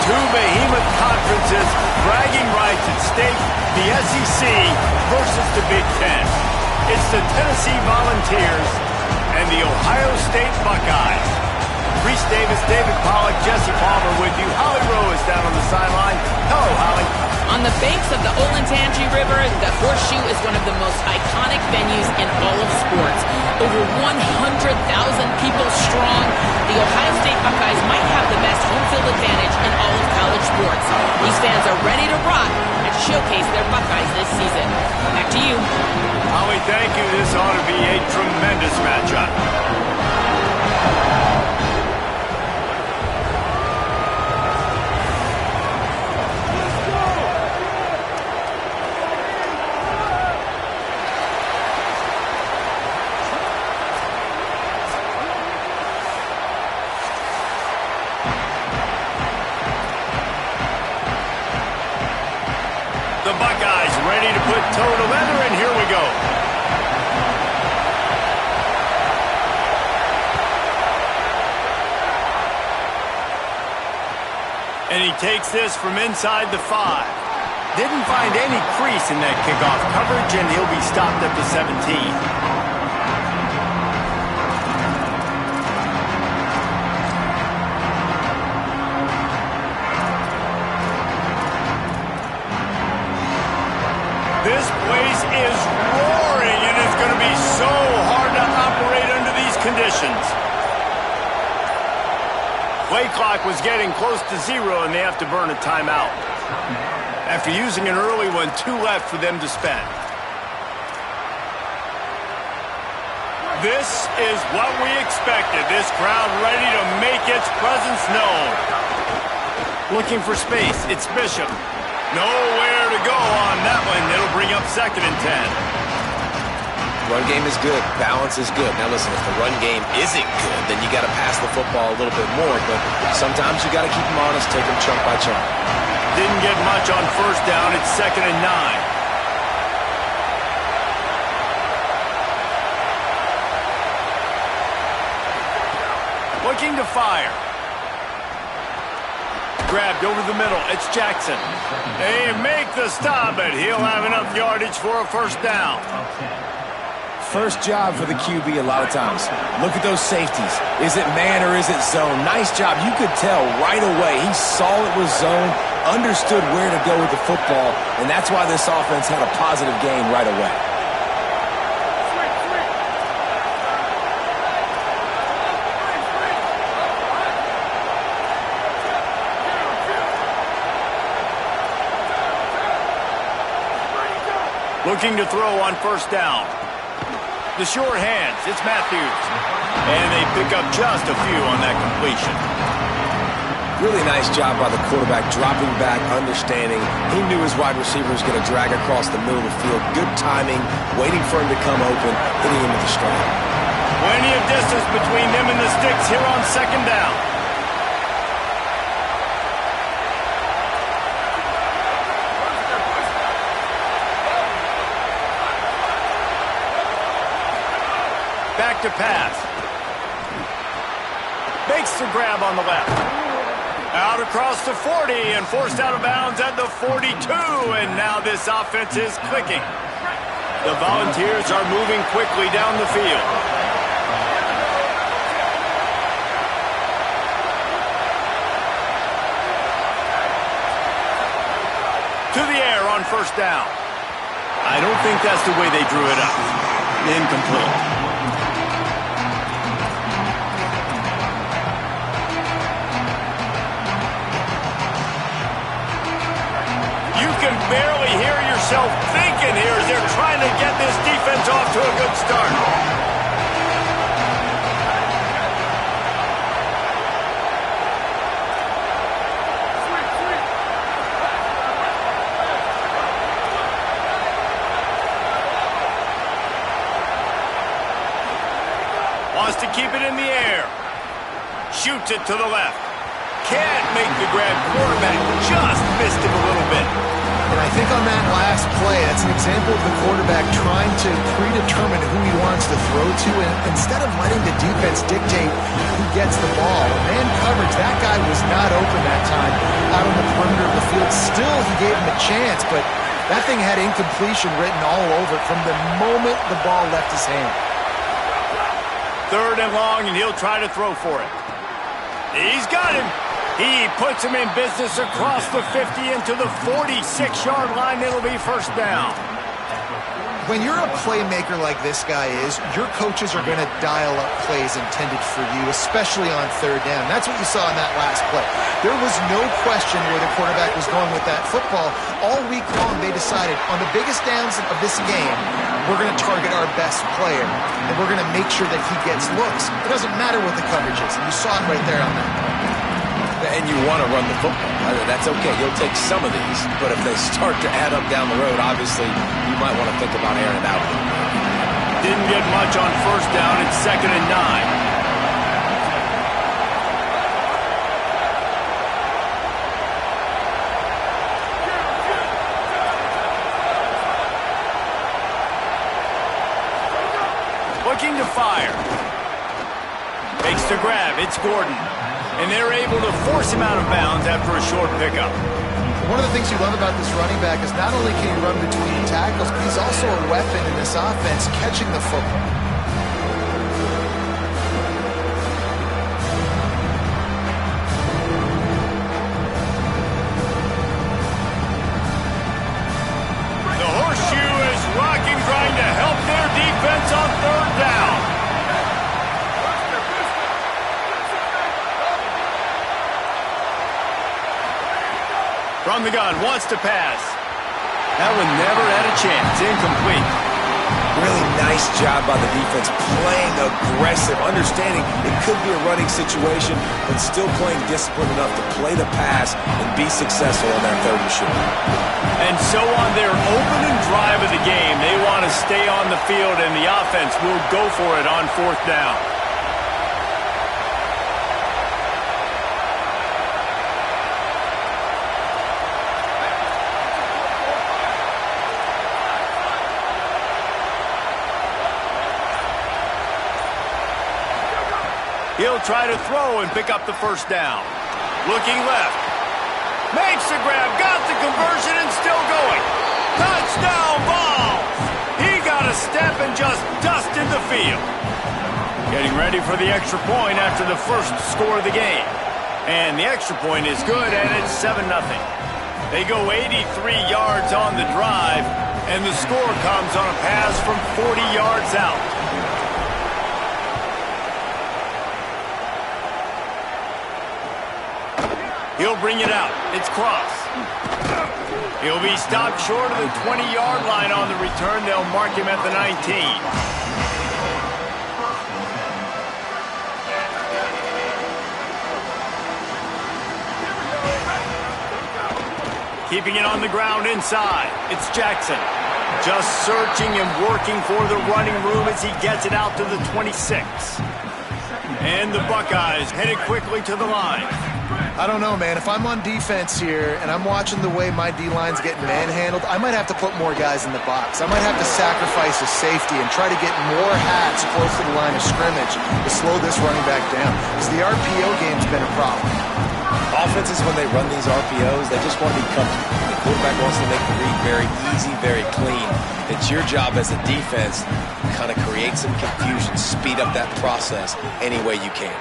Two behemoth conferences, bragging rights at stake, the SEC versus the Big Ten. It's the Tennessee Volunteers and the Ohio State Buckeyes. Reese Davis, David Pollack, Jesse Palmer with you. Holly Rowe is down on the sideline. Hello, Holly. On the banks of the Olentangy River, the Horseshoe is one of the most iconic venues in all of sports. Over 100,000 people strong, the Ohio State Buckeyes might have the best home field advantage in all of college sports. These fans are ready to rock and showcase their Buckeyes this season. Back to you. Holly, thank you. This ought to be a tremendous matchup. The Buckeyes ready to put toe to leather, and here we go. And he takes this from inside the 5. Didn't find any crease in that kickoff coverage, and he'll be stopped at the 17. This place is roaring, and it's going to be so hard to operate under these conditions. Play clock was getting close to 0, and they have to burn a timeout. After using an early one, 2 left for them to spend. This is what we expected. This crowd ready to make its presence known. Looking for space. It's Bishop. Nowhere to go on that one. It'll bring up 2nd and 10. Run game is good. Balance is good. Now listen, if the run game isn't good, then you got to pass the football a little bit more. But sometimes you got to keep them honest, take them chunk by chunk. Didn't get much on 1st down. It's 2nd and 9. Looking to fire. Grabbed over the middle. It's Jackson. They make the stop, but he'll have enough yardage for a 1st down. First job for the QB a lot of times. Look at those safeties. Is it man or is it zone? Nice job. You could tell right away. He saw it was zone, understood where to go with the football, and that's why this offense had a positive gain right away. Looking to throw on 1st down. The short hands, it's Matthews. And they pick up just a few on that completion. Really nice job by the quarterback, dropping back, understanding. He knew his wide receiver was going to drag across the middle of the field. Good timing, waiting for him to come open, hitting him with the strike. Plenty of distance between them and the sticks here on 2nd down. Back to pass. Makes the grab on the left. Out across the 40 and forced out of bounds at the 42. And now this offense is clicking. The Volunteers are moving quickly down the field. To the air on 1st down. I don't think that's the way they drew it up. Incomplete. Barely hear yourself thinking here as they're trying to get this defense off to a good start. Wants to keep it in the air. Shoots it to the left. Can't make the grab. Quarterback just missed him a little bit. And I think on that last play, that's an example of the quarterback trying to predetermine who he wants to throw to, and instead of letting the defense dictate who gets the ball. Man coverage, that guy was not open that time out on the perimeter of the field. Still, he gave him a chance, but that thing had incompletion written all over it from the moment the ball left his hand. 3rd and long, and he'll try to throw for it. He's got him. He puts him in business across the 50 into the 46-yard line. It'll be 1st down. When you're a playmaker like this guy is, your coaches are going to dial up plays intended for you, especially on 3rd down. That's what you saw in that last play. There was no question where the quarterback was going with that football. All week long, they decided on the biggest downs of this game, we're going to target our best player, and we're going to make sure that he gets looks. It doesn't matter what the coverage is, and you saw it right there on that play. And you want to run the football. That's okay. You'll take some of these. But if they start to add up down the road, obviously, you might want to think about airing it out. Didn't get much on 1st down. It's 2nd and 9. Looking to fire. Makes the grab. It's Gordon. And they're able to force him out of bounds after a short pickup. One of the things you love about this running back is not only can he run between tackles, but he's also a weapon in this offense, catching the football. The horseshoe is rocking, trying to help their defense on 3rd down. From the gun, wants to pass. That one never had a chance. Incomplete. Really nice job by the defense, playing aggressive, understanding it could be a running situation, but still playing disciplined enough to play the pass and be successful on that 3rd and short. And so on their opening drive of the game, they want to stay on the field, and the offense will go for it on 4th down. He'll try to throw and pick up the 1st down. Looking left. Makes the grab, got the conversion, and still going. Touchdown Vols! He got a step and just dusted the field. Getting ready for the extra point after the first score of the game. And the extra point is good, and it's 7-0. They go 83 yards on the drive, and the score comes on a pass from 40 yards out. He'll bring it out. It's Cross. He'll be stopped short of the 20-yard line on the return. They'll mark him at the 19. Keeping it on the ground inside. It's Jackson. Just searching and working for the running room as he gets it out to the 26. And the Buckeyes headed quickly to the line. I don't know, man. If I'm on defense here and I'm watching the way my D-line's getting manhandled, I might have to put more guys in the box. I might have to sacrifice a safety and try to get more hats close to the line of scrimmage to slow this running back down, because the RPO game's been a problem. Offenses, when they run these RPOs, they just want to be comfortable. The quarterback wants to make the read very easy, very clean. It's your job as a defense to kind of create some confusion, speed up that process any way you can.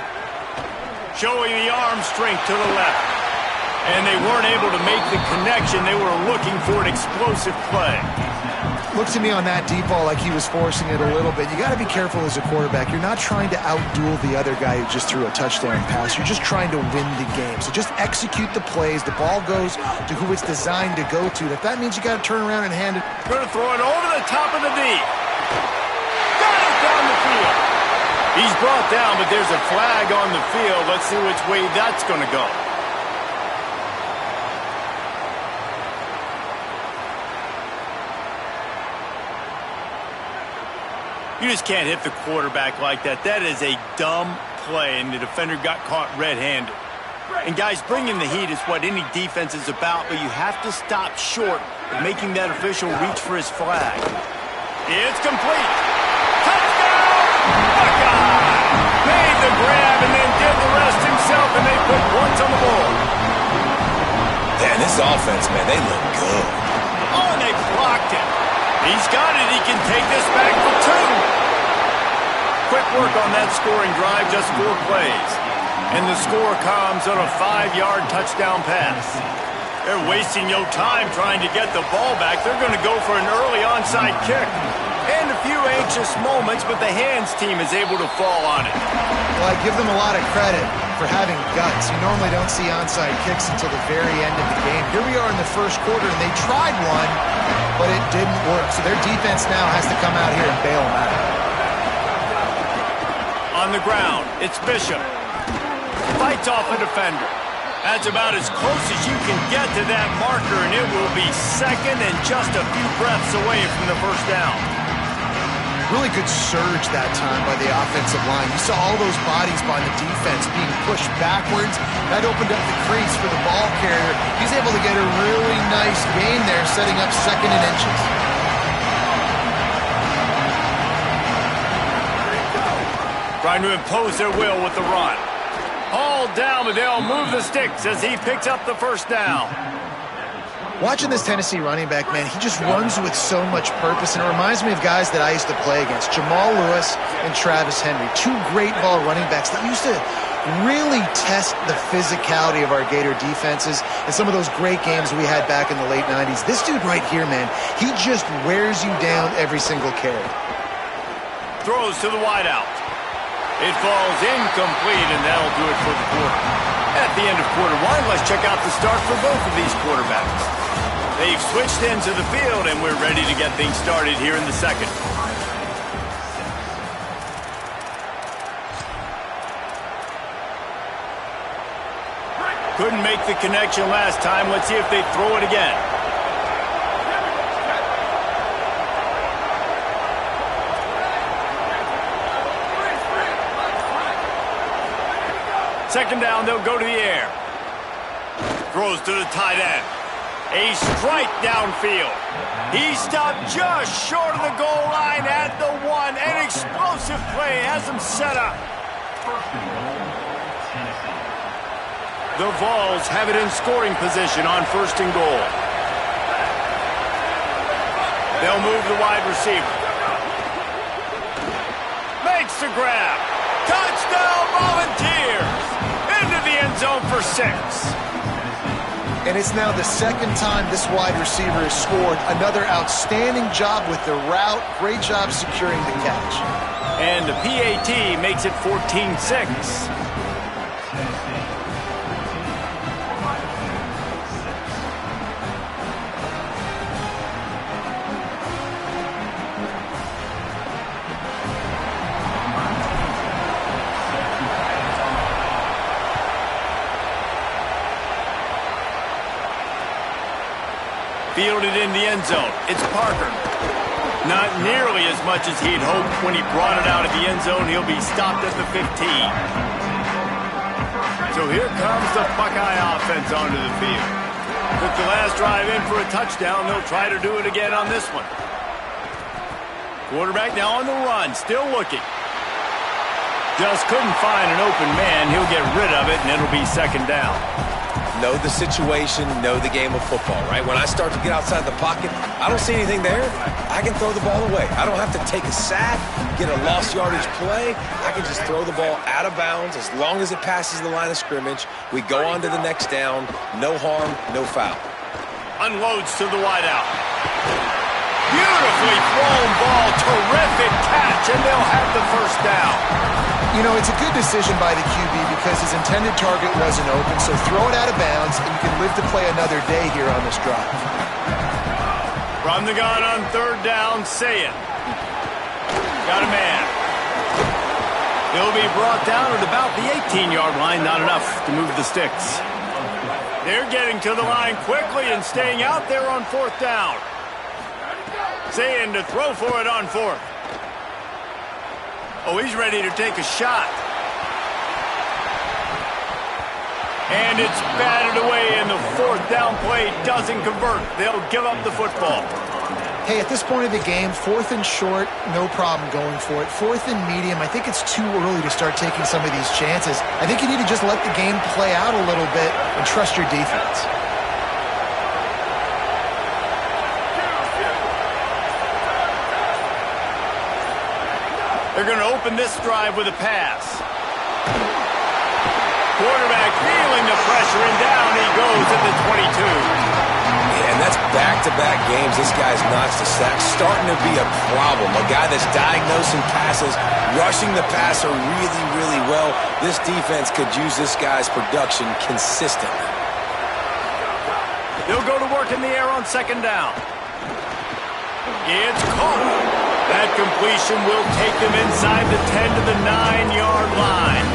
Showing the arm strength to the left. And they weren't able to make the connection. They were looking for an explosive play. Looks to me on that deep ball like he was forcing it a little bit. You got to be careful as a quarterback. You're not trying to outduel the other guy who just threw a touchdown pass. You're just trying to win the game. So just execute the plays. The ball goes to who it's designed to go to. If that means you got to turn around and hand it. Going to throw it over the top of the knee. Got it down the field. He's brought down, but there's a flag on the field. Let's see which way that's going to go. You just can't hit the quarterback like that. That is a dumb play, and the defender got caught red-handed. And guys, bringing the heat is what any defense is about, but you have to stop short of making that official reach for his flag. It's complete. Touchdown! Buckeye! Made the grab and then did the rest himself, and they put points on the board. Man, this offense, man, they look good. Oh, and they blocked it. He's got it. He can take this back for 2. Quick work on that scoring drive, just 4 plays. And the score comes on a 5-yard touchdown pass. They're wasting no time trying to get the ball back. They're going to go for an early onside kick. And a few anxious moments, but the hands team is able to fall on it. Well, I give them a lot of credit for having guts. You normally don't see onside kicks until the very end of the game. Here we are in the first quarter, and they tried one, but it didn't work. So their defense now has to come out here and bail them out. On the ground, it's Bishop. Fights off a defender. That's about as close as you can get to that marker, and it will be second and just a few breaths away from the first down. Really good surge that time by the offensive line. You saw all those bodies by the defense being pushed backwards. That opened up the crease for the ball carrier. He's able to get a really nice gain there, setting up second and inches. Trying to impose their will with the run. Hauled down, but they'll move the sticks as he picks up the first down. Watching this Tennessee running back, man, he just runs with so much purpose, and it reminds me of guys that I used to play against, Jamal Lewis and Travis Henry, 2 great ball running backs that used to really test the physicality of our Gator defenses in some of those great games we had back in the late 90s. This dude right here, man, he just wears you down every single carry. Throws to the wideout. It falls incomplete, and that'll do it for the quarter. At the end of quarter 1, let's check out the start for both of these quarterbacks. They've switched into the field, and we're ready to get things started here in the second. Couldn't make the connection last time. Let's see if they throw it again. Second down, they'll go to the air. Throws to the tight end. A strike downfield. He stopped just short of the goal line at the 1. An explosive play has him set up. The Vols have it in scoring position on 1st and goal. They'll move the wide receiver. Makes the grab. Touchdown Volunteers! Into the end zone for 6. And it's now the second time this wide receiver has scored. Another outstanding job with the route. Great job securing the catch. And the PAT makes it 14-6. Fielded in the end zone. It's Parker. Not nearly as much as he'd hoped when he brought it out of the end zone. He'll be stopped at the 15. So here comes the Buckeye offense onto the field. Took the last drive in for a touchdown. They'll try to do it again on this one. Quarterback now on the run. Still looking. Just couldn't find an open man. He'll get rid of it, and it'll be second down. Know the situation, know the game of football, right? When I start to get outside the pocket, I don't see anything there. I can throw the ball away. I don't have to take a sack, get a lost yardage play. I can just throw the ball out of bounds as long as it passes the line of scrimmage. We go on to the next down. No harm, no foul. Unloads to the wideout. Beautifully thrown ball. Terrific catch, and they'll have the first down. You know, it's a good decision by the QB because his intended target wasn't open, so throw it out of bounds, and you can live to play another day here on this drive. From the gun on 3rd down, Sayet. Got a man. He'll be brought down at about the 18-yard line, not enough to move the sticks. They're getting to the line quickly and staying out there on 4th down. Sayet to throw for it on 4th. Oh, he's ready to take a shot. And it's batted away, and the fourth down play doesn't convert. They'll give up the football. Hey, at this point of the game, 4th and short, no problem going for it. 4th and medium, I think it's too early to start taking some of these chances. I think you need to just let the game play out a little bit and trust your defense. They're going to open this drive with a pass. Quarterback feeling the pressure, and down he goes at the 22. And that's back-to-back games. This guy's notched a sack, starting to be a problem. A guy that's diagnosing passes, rushing the passer really, really well. This defense could use this guy's production consistently. They'll go to work in the air on 2nd down. It's caught. That completion will take them inside the 10 to the 9-yard line.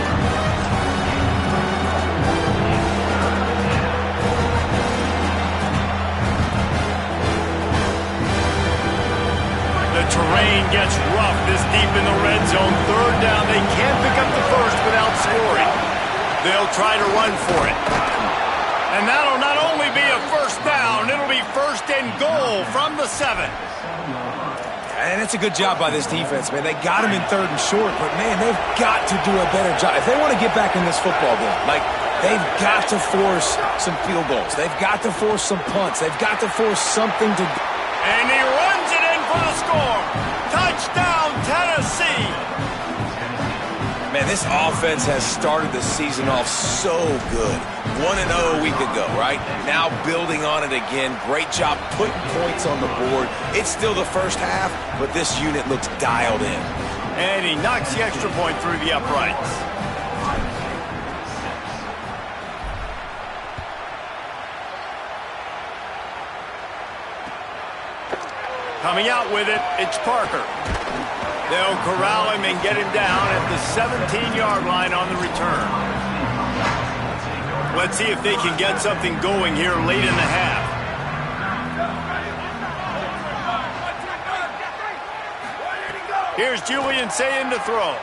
The terrain gets rough this deep in the red zone. 3rd down, they can't pick up the first without scoring. They'll try to run for it. And that'll not only be a 1st down, it'll be 1st and goal from the 7. And it's a good job by this defense, man. They got him in 3rd and short, but, man, they've got to do a better job. If they want to get back in this football game, like, they've got to force some field goals. They've got to force some punts. They've got to force something to... And he runs it in for the score. Touchdown, Tennessee. Man, this offense has started the season off so good. 1-0 a week ago, right? Now building on it again. Great job putting points on the board. It's still the first half, but this unit looks dialed in. And he knocks the extra point through the uprights. Coming out with it, it's Parker. They'll corral him and get him down at the 17-yard line on the return. Let's see if they can get something going here late in the half. Here's Julian Sayin to throw.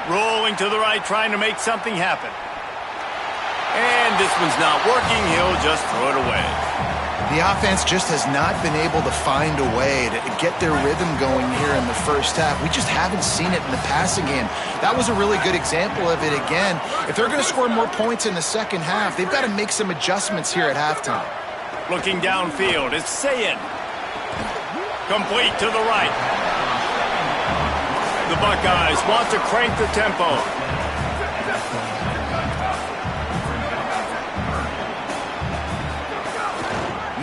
Rolling to the right, trying to make something happen. And this one's not working. He'll just throw it away. The offense just has not been able to find a way to get their rhythm going here in the first half. We just haven't seen it in the passing game. That was a really good example of it again. If they're going to score more points in the second half, they've got to make some adjustments here at halftime. Looking downfield, it's Sayin. Complete to the right. The Buckeyes want to crank the tempo.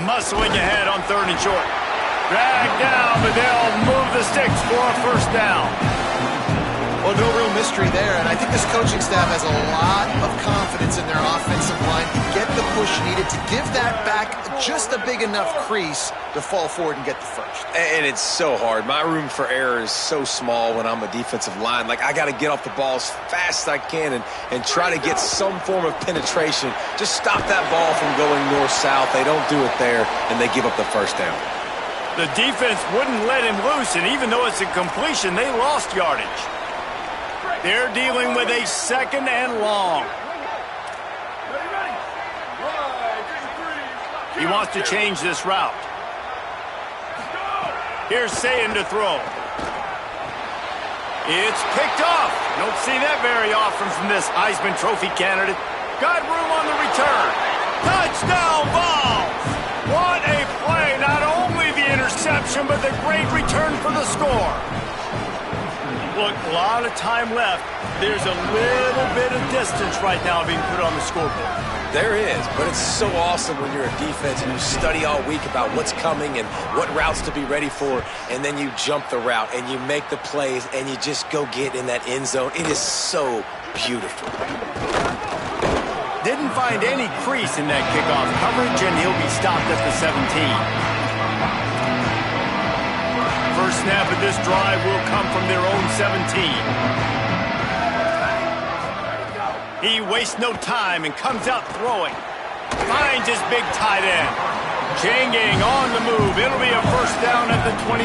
Muscling ahead on 3rd and short. Dragged down, but they'll move the sticks for a 1st down. Well, no real mystery there, and I think this coaching staff has a lot of confidence in their offensive line to get the push needed to give that back just a big enough crease to fall forward and get the first. And it's so hard. My room for error is so small when I'm a defensive line. Like, I got to get off the ball as fast as I can and try to get some form of penetration. Just stop that ball from going north-south. They don't do it there, and they give up the 1st down. The defense wouldn't let him loose, and even though it's a completion, they lost yardage. They're dealing with a 2nd and long. He wants to change this route. Here's Sayin to throw. It's picked off. Don't see that very often from this Heisman Trophy candidate. Got room on the return. Touchdown Vols! What a play. Not only the interception, but the great return for the score. Look, a lot of time left. There's a little bit of distance right now being put on the scoreboard. There is, but it's so awesome when you're a defense and you study all week about what's coming and what routes to be ready for, and then you jump the route and you make the plays and you just go get in that end zone. It is so beautiful. Didn't find any crease in that kickoff coverage, and he'll be stopped at the 17. First snap of this drive will come from their own 17. He wastes no time and comes out throwing. Finds his big tight end. Chain gang on the move. It'll be a 1st down at the 29.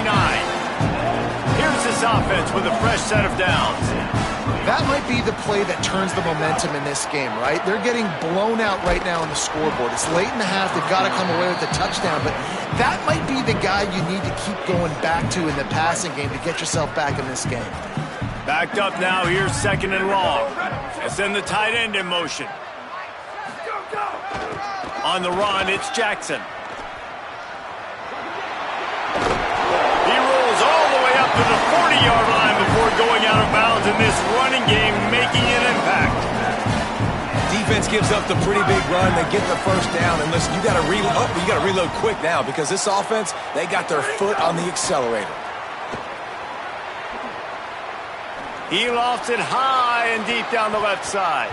Here's the this offense with a fresh set of downs. That might be the play that turns the momentum in this game, right? They're getting blown out right now on the scoreboard. It's late in the half. They've got to come away with a touchdown, but that might be the guy you need to keep going back to in the passing game to get yourself back in this game. Backed up now. Here's 2nd and long. And send the tight end in motion. On the run, it's Jackson. He rolls all the way up to the 40-yard line before going out of bounds in this running game, making an impact. Defense gives up the pretty big run. They get the first down. And listen, you got to reload. Oh, you got to reload quick now because this offense, they got their foot on the accelerator. He lofts it high and deep down the left side.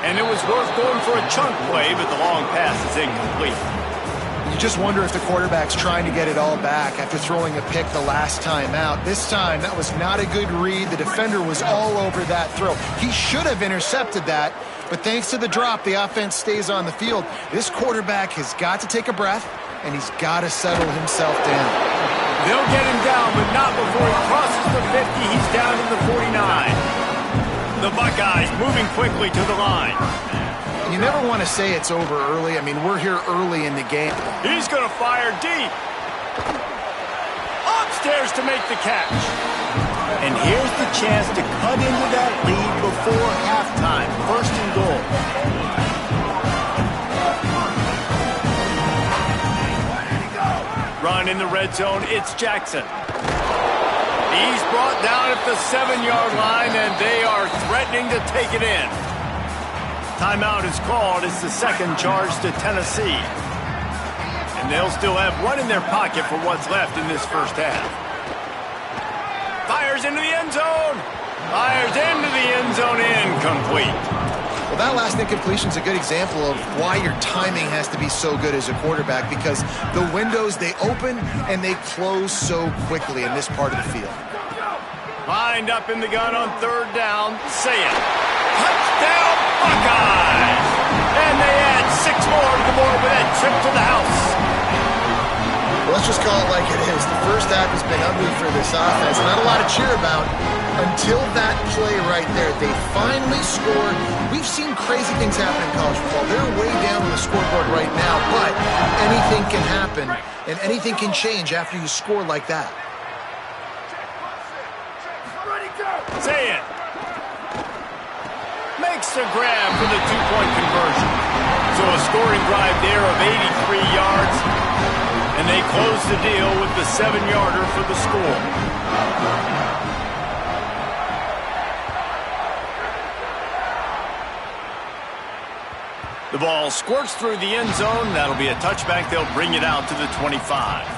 And it was worth going for a chunk play, but the long pass is incomplete. You just wonder if the quarterback's trying to get it all back after throwing a pick the last time out. This time, that was not a good read. The defender was all over that throw. He should have intercepted that, but thanks to the drop, the offense stays on the field. This quarterback has got to take a breath, and he's got to settle himself down. They'll get him down, but not before he crosses the 50. He's down to the 49. The Buckeyes moving quickly to the line. You never want to say it's over early. I mean, we're here early in the game. He's going to fire deep. Upstairs to make the catch. And here's the chance to cut into that lead before halftime. 1st and goal. Run in the red zone. It's Jackson. He's brought down at the 7-yard line, and they are threatening to take it in. Timeout is called. It's the 2nd charge to Tennessee. And they'll still have one in their pocket for what's left in this first half. Fires into the end zone. Fires into the end zone. Incomplete. Well, that last incompletion is a good example of why your timing has to be so good as a quarterback, because the windows, they open and they close so quickly in this part of the field. Lined up in the gun on 3rd down. Say it. Touchdown, Buckeyes! And they add 6 more to the board with that trip to the house. Well, let's just call it like it is. The first half has been ugly for this offense. Not a lot to cheer about until that play right there. They finally scored. We've seen crazy things happen in college football. They're way down on the scoreboard right now, but anything can happen, and anything can change after you score like that. Say it. Makes the grab for the 2-point conversion. So a scoring drive there of 83 yards. And they close the deal with the 7-yarder for the score. The ball squirts through the end zone. That'll be a touchback. They'll bring it out to the 25.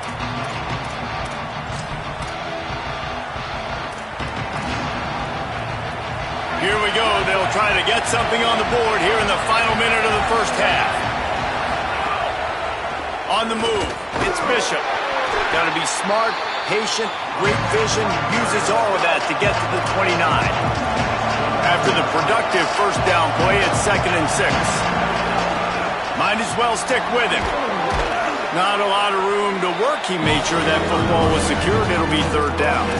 Here we go. They'll try to get something on the board here in the final minute of the first half. On the move, it's Bishop. Got to be smart, patient, great vision. Uses all of that to get to the 29. After the productive first down play, it's 2nd and 6. Might as well stick with him. Not a lot of room to work. He made sure that football was secured. It'll be 3rd down.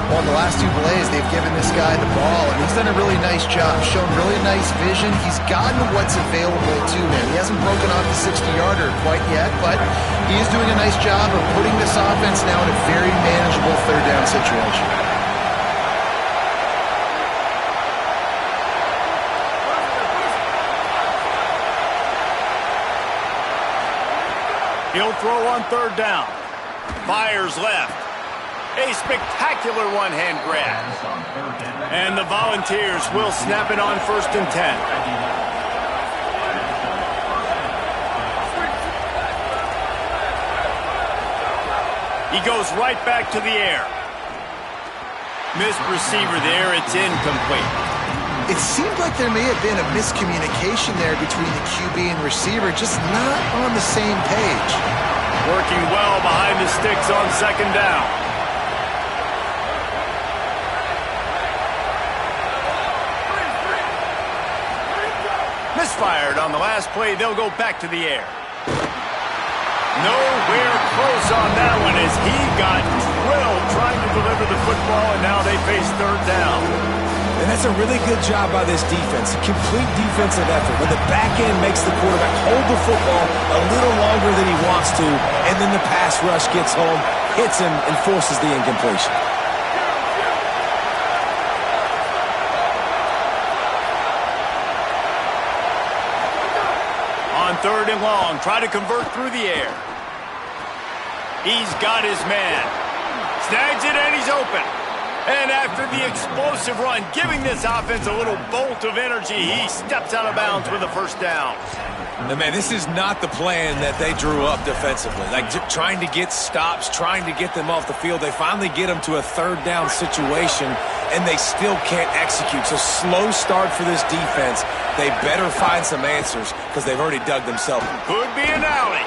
On the last 2 plays, they've given this guy the ball, and he's done a really nice job, shown really nice vision. He's gotten what's available to him. He hasn't broken off the 60-yarder quite yet, but he is doing a nice job of putting this offense now in a very manageable 3rd down situation. He'll throw on 3rd down. Fires left. A spectacular one-hand grab. And the Volunteers will snap it on 1st and 10. He goes right back to the air. Missed receiver there. It's incomplete. It seemed like there may have been a miscommunication there between the QB and receiver, just not on the same page. Working well behind the sticks on 2nd down. Misfired on the last play. They'll go back to the air. Nowhere close on that one as he got drilled trying to deliver the football, and now they face third down. And that's a really good job by this defense, a complete defensive effort. When the back end makes the quarterback hold the football a little longer than he wants to, and then the pass rush gets home, hits him, and forces the incompletion. On third and long, try to convert through the air. He's got his man. Snags it, and he's open. And after the explosive run, giving this offense a little bolt of energy, he steps out of bounds with a first down. And man, this is not the plan that they drew up defensively. Like trying to get stops, trying to get them off the field. They finally get them to a third down situation, and they still can't execute. So slow start for this defense. They better find some answers because they've already dug themselves. Could be an alley.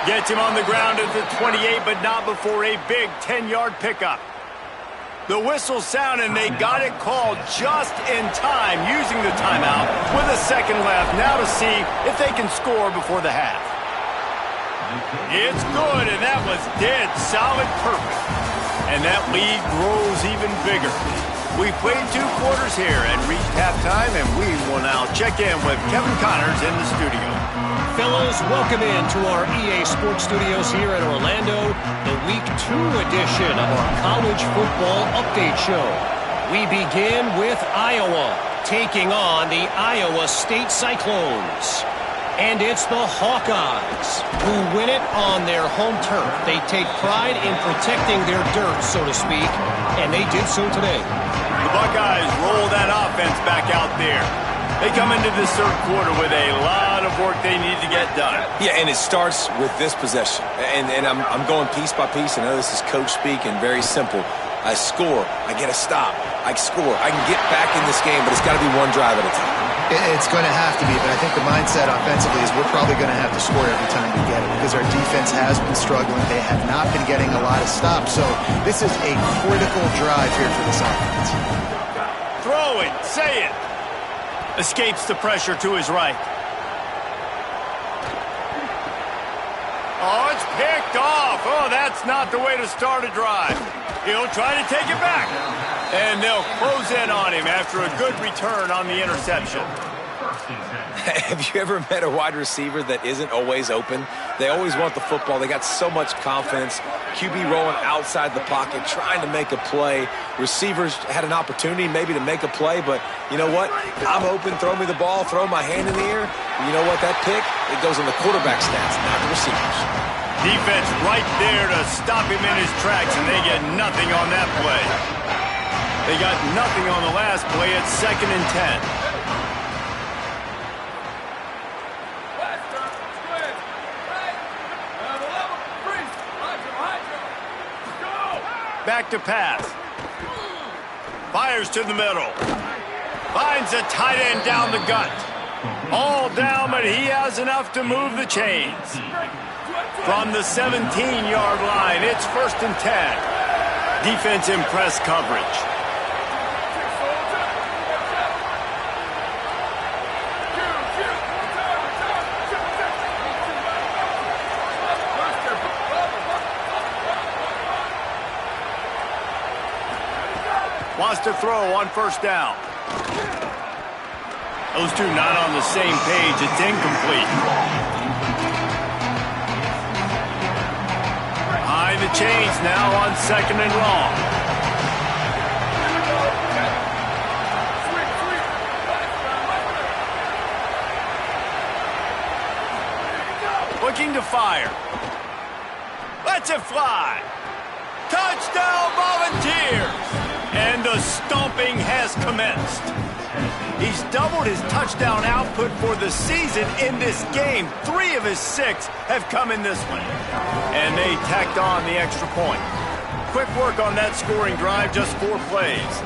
Gets him on the ground at the 28, but not before a big 10-yard pickup. The whistle sound, and they got it called just in time, using the timeout with a second left. Now to see if they can score before the half. It's good, and that was dead solid perfect. And that lead grows even bigger. We played 2 quarters here and reached halftime, and we will now check in with Kevin Connors in the studio. Fellas, welcome in to our EA Sports Studios here in Orlando, the Week 2 edition of our College Football Update Show. We begin with Iowa, taking on the Iowa State Cyclones. And it's the Hawkeyes who win it on their home turf. They take pride in protecting their dirt, so to speak, and they did so today. The Buckeyes roll that offense back out there. They come into this third quarter with a lot of work they need to get done. Yeah, and it starts with this possession. And I'm going piece by piece. I know this is coach speak and very simple. I score. I get a stop. I score. I can get back in this game, but it's got to be one drive at a time. It's going to have to be, but I think the mindset offensively is we're probably going to have to score every time we get it because our defense has been struggling. They have not been getting a lot of stops, so this is a critical drive here for this offense. Throw it. Say it. Escapes the pressure to his right. Oh, it's picked off. Oh, that's not the way to start a drive. He'll try to take it back. And they'll close in on him after a good return on the interception. Have you ever met a wide receiver that isn't always open? They always want the football. They got so much confidence. QB rolling outside the pocket, trying to make a play. Receivers had an opportunity maybe to make a play, but you know what? I'm open, throw me the ball, throw my hand in the air. You know what? That pick, it goes on the quarterback stats, not the receivers. Defense right there to stop him in his tracks, and they get nothing on that play. They got nothing on the last play. It's 2nd and 10. Back to pass. Fires to the middle. Finds a tight end down the gut. All down, but he has enough to move the chains. From the 17-yard line, it's 1st and 10. Defense in press coverage. Wants to throw on 1st down. Those two not on the same page. It's incomplete. High the chains now on 2nd and long. Looking to fire. Lets it fly. Touchdown Volunteers! And the stomping has commenced. He's doubled his touchdown output for the season in this game. 3 of his 6 have come in this one. And they tacked on the extra point. Quick work on that scoring drive, just 4 plays.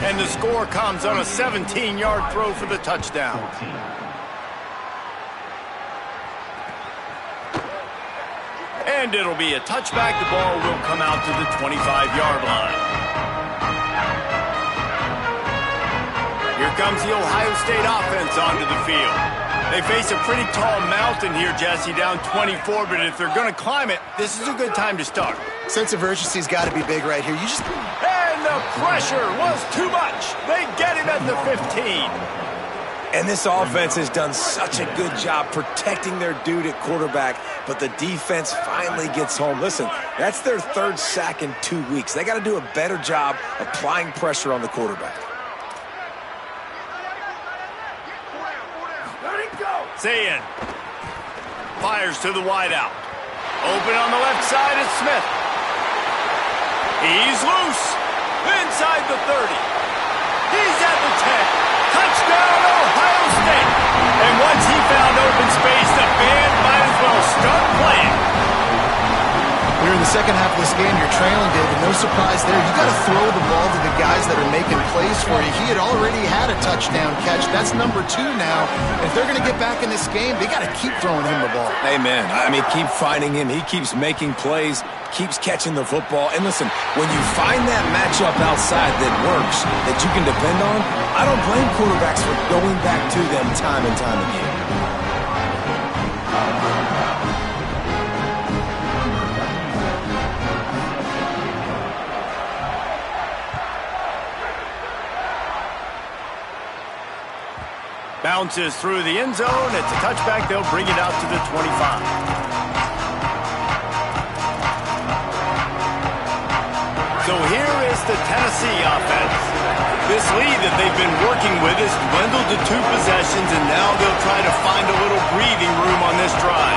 And the score comes on a 17-yard throw for the touchdown. And it'll be a touchback. The ball will come out to the 25-yard line. Here comes the Ohio State offense onto the field. They face a pretty tall mountain here, Jesse, down 24, but if they're going to climb it, this is a good time to start. Sense of urgency's got to be big right here. And the pressure was too much. They get him at the 15. And this offense has done such a good job protecting their dude at quarterback, but the defense finally gets home. Listen, that's their third sack in 2 weeks. They got to do a better job applying pressure on the quarterback. Zayin fires to the wideout. Open on the left side is Smith. He's loose. Inside the 30. He's at the 10. Touchdown, Ohio State. And once he found open space, the band might as well start playing. Here in the second half of this game, you're trailing, David. No surprise there. You got to throw the ball to the guys that are making plays for you. He had already had a touchdown catch. That's number 2 now. If they're going to get back in this game, they got to keep throwing him the ball. Amen. I mean, keep finding him. He keeps making plays, keeps catching the football. And listen, when you find that matchup outside that works, that you can depend on, I don't blame quarterbacks for going back to them time and time again. Bounces through the end zone. It's a touchback. They'll bring it out to the 25. So here is the Tennessee offense. This lead that they've been working with has dwindled to 2 possessions, and now they'll try to find a little breathing room on this drive.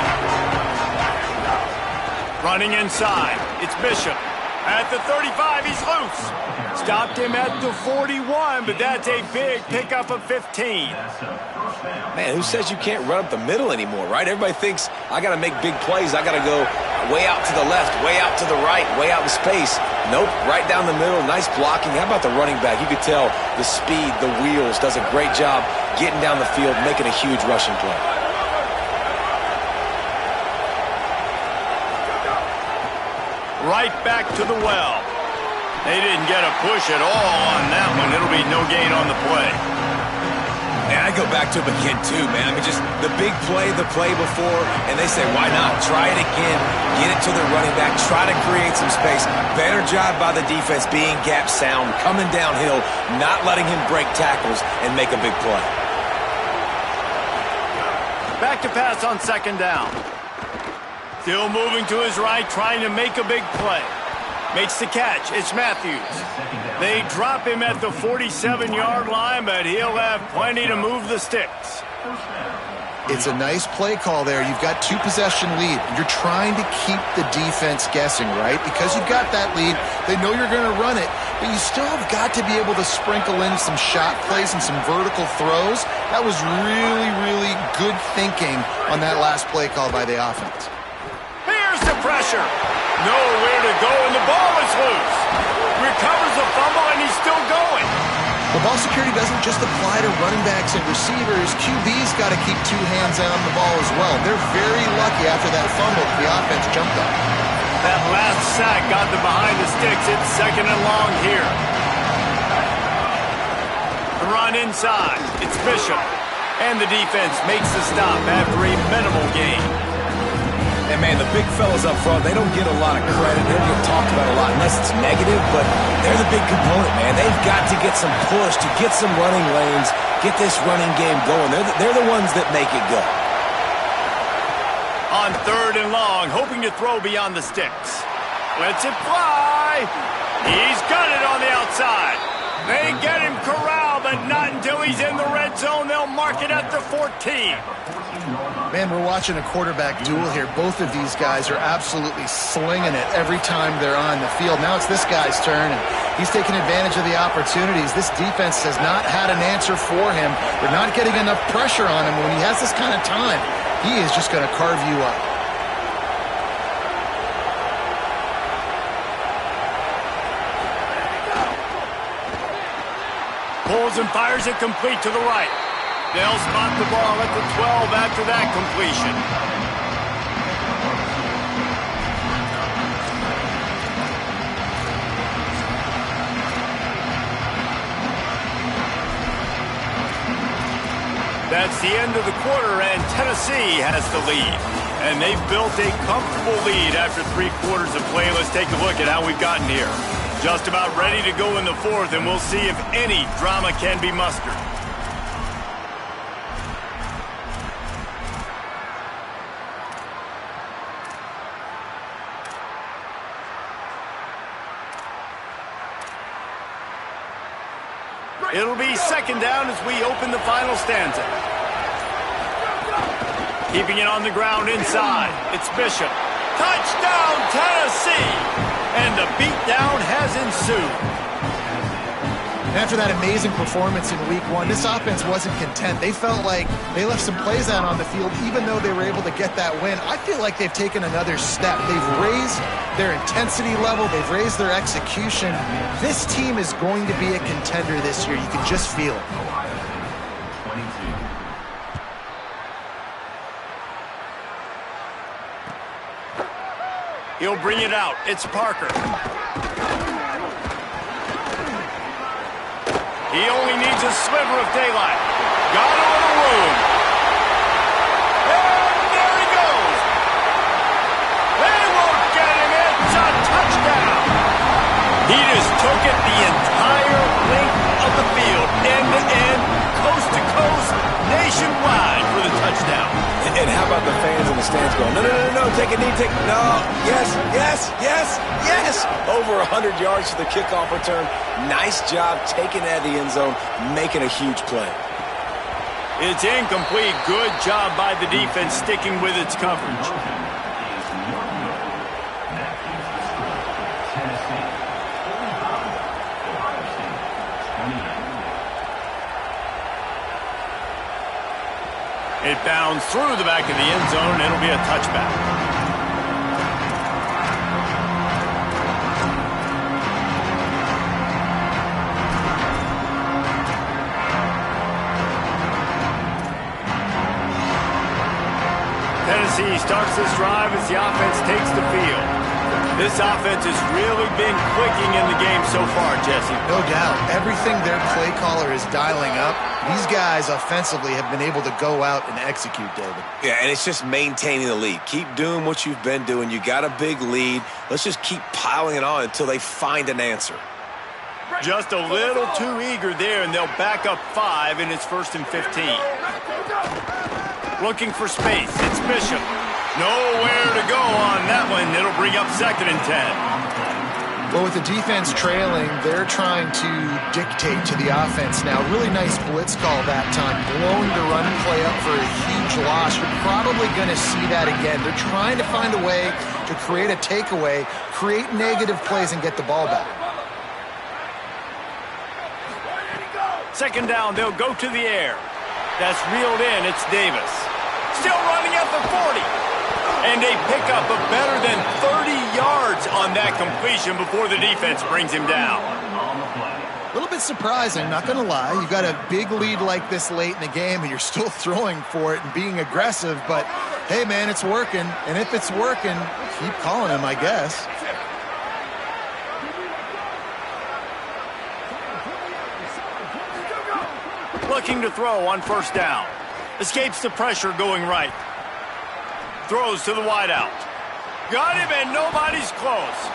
Running inside. It's Bishop. At the 35, he's loose. Stopped him at the 41, but that's a big pickup of 15. Man, who says you can't run up the middle anymore, right? Everybody thinks, I got to make big plays. I got to go way out to the left, way out to the right, way out in space. Nope, right down the middle. Nice blocking. How about the running back? You could tell the speed, the wheels, does a great job getting down the field, making a huge rushing play. Right back to the well. They didn't get a push at all on that one. It'll be no gain on the play. And I go back to it again, too, man. I mean, just the big play, the play before, and they say, why not? Try it again. Get it to the running back. Try to create some space. Better job by the defense being gap sound, coming downhill, not letting him break tackles and make a big play. Back to pass on second down. Still moving to his right, trying to make a big play. Makes the catch. It's Matthews. They drop him at the 47-yard line, but he'll have plenty to move the sticks. It's a nice play call there. You've got 2-possession lead. You're trying to keep the defense guessing, right? Because you've got that lead. They know you're going to run it, but you still have got to be able to sprinkle in some shot plays and some vertical throws. That was really, really good thinking on that last play call by the offense. Here's the pressure. Nowhere to go, and the ball is loose. Recovers the fumble, and he's still going. The ball security doesn't just apply to running backs and receivers. QB's got to keep 2 hands on the ball as well. They're very lucky after that fumble the offense jumped on. That last sack got them behind the sticks. It's second and long here. The run inside. It's Bishop. And the defense makes the stop after a minimal gain. And, man, the big fellas up front, they don't get a lot of credit. They don't get talked about a lot unless it's negative, but they're the big component, man. They've got to get some push, to get some running lanes, get this running game going. They're the ones that make it go. On third and long, hoping to throw beyond the sticks. Lets it fly. He's got it on the outside. They get him corralled, but not until he's in the red zone. They'll mark it at the 14. Man, we're watching a quarterback duel here. Both of these guys are absolutely slinging it every time they're on the field. Now it's this guy's turn, and he's taking advantage of the opportunities. This defense has not had an answer for him. They're not getting enough pressure on him. When he has this kind of time, he is just going to carve you up. Pulls and fires it complete to the right. They'll spot the ball at the 12 after that completion. That's the end of the quarter, and Tennessee has the lead. And they've built a comfortable lead after 3 quarters of play. Let's take a look at how we've gotten here. Just about ready to go in the 4th, and we'll see if any drama can be mustered. It'll be 2nd down as we open the final stanza. Keeping it on the ground inside. It's Bishop. Touchdown, Tennessee! And the beatdown has ensued. After that amazing performance in Week 1, this offense wasn't content. They felt like they left some plays out on the field, even though they were able to get that win. I feel like they've taken another step. They've raised their intensity level. They've raised their execution. This team is going to be a contender this year. You can just feel it. He'll bring it out. It's Parker. He only needs a sliver of daylight. Got all the room. And there he goes. They won't get him. It's a touchdown. He just took it the entire length of the field, end to end, coast to coast, nationwide for the touchdown. And how about the fans in the stands going, no, no, no, no, take a knee, no, yes, yes, yes, yes. Over 100 yards for the kickoff return. Nice job taking it out of the end zone, making a huge play. It's incomplete. Good job by the defense sticking with its coverage. It bounds through the back of the end zone, and it'll be a touchback. Tennessee starts this drive as the offense takes the field. This offense has really been clicking in the game so far, Jesse. No doubt. Everything their play caller is dialing up, these guys offensively have been able to go out and execute, David. Yeah, and it's just maintaining the lead. Keep doing what you've been doing. You got a big lead. Let's just keep piling it on until they find an answer. Just a little too eager there, and they'll back up 5, and it's 1st and 15. Looking for space. It's Bishop. Nowhere to go on that one. It'll bring up 2nd and 10. Well, with the defense trailing, they're trying to dictate to the offense now. Really nice blitz call that time, blowing the run play up for a huge loss. You're probably going to see that again. They're trying to find a way to create a takeaway, create negative plays, and get the ball back. 2nd down, they'll go to the air. That's reeled in. It's Davis. Still running at the 40. And a pickup of better than 30 yards on that completion before the defense brings him down. A little bit surprising, not going to lie. You've got a big lead like this late in the game, and you're still throwing for it and being aggressive. But, hey, man, it's working. And if it's working, keep calling him, I guess. Looking to throw on 1st down. Escapes the pressure going right. Throws to the wideout. Got him, and nobody's close.